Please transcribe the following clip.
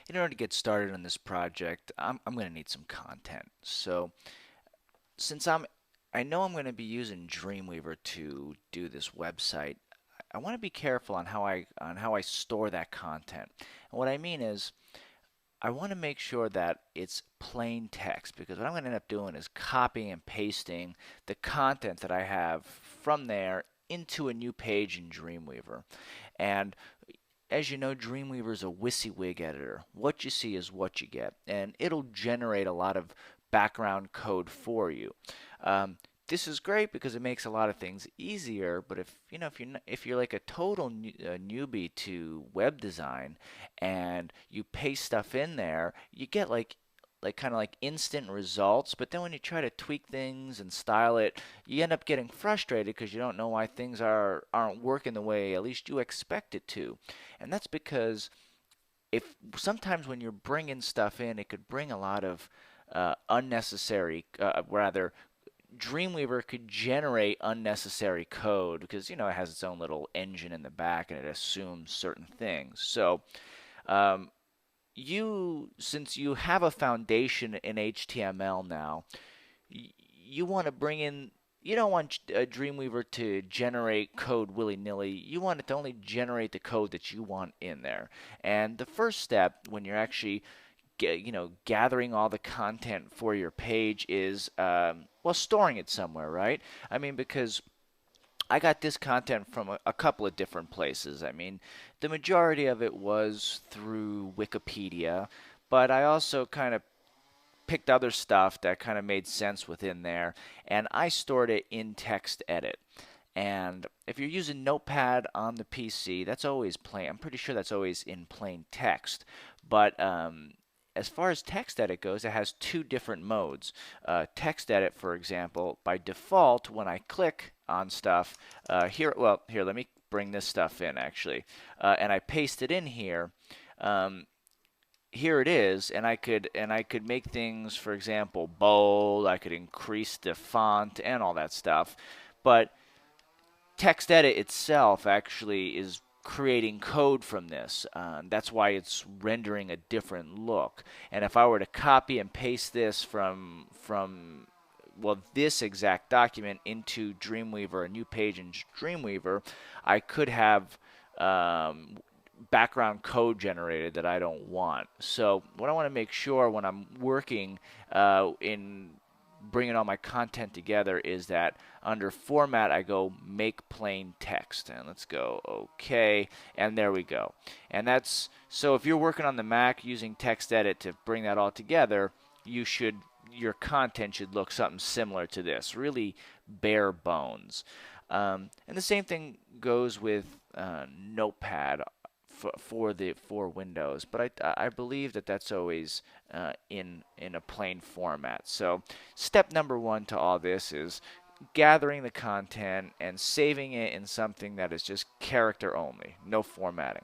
in order to get started on this project, I'm going to need some content. So since I know I'm going to be using Dreamweaver to do this website, I want to be careful on how I store that content. And what I mean is I want to make sure that it's plain text because what I'm going to end up doing is copying and pasting the content that I have from there into a new page in Dreamweaver. And as you know, Dreamweaver is a WYSIWYG editor. What you see is what you get, and it'll generate a lot of background code for you. Um, this is great because it makes a lot of things easier. But if you're like a total newbie to web design, and you paste stuff in there, you get like kind of like instant results, but then when you try to tweak things and style it, you end up getting frustrated because you don't know why things aren't working the way at least you expect it to. And that's because if sometimes when you're bringing stuff in, it could bring a lot of unnecessary, rather, Dreamweaver could generate unnecessary code because it has its own little engine in the back and it assumes certain things. So um, since you have a foundation in HTML now, you want to bring in. You don't want Dreamweaver to generate code willy-nilly. You want it to only generate the code that you want in there. And the first step when you're actually gathering all the content for your page is well, storing it somewhere, right? I mean, because I got this content from a couple of different places. I mean, the majority of it was through Wikipedia, but I also kind of picked other stuff that kind of made sense within there, and I stored it in TextEdit. And if you're using Notepad on the PC, that's always plain. I'm pretty sure that's always in plain text. But as far as TextEdit goes, it has two different modes. TextEdit, for example, by default, when I click on stuff here, let me bring this stuff in actually, and I paste it in here. Um, Here it is, and I could make things, for example, bold. I could increase the font and all that stuff, but TextEdit itself actually is creating code from this. That's why it's rendering a different look. And if I were to copy and paste this from well, this exact document into Dreamweaver, a new page in Dreamweaver, I could have background code generated that I don't want. So what I want to make sure when I'm working in bringing all my content together is that under format I go make plain text, and let's go OK, and there we go. And that's so if you're working on the Mac using TextEdit to bring that all together, your content should look something similar to this, really bare bones. And the same thing goes with Notepad for Windows, but I believe that that's always in a plain format. So step number one to all this is gathering the content and saving it in something that is just character only, no formatting.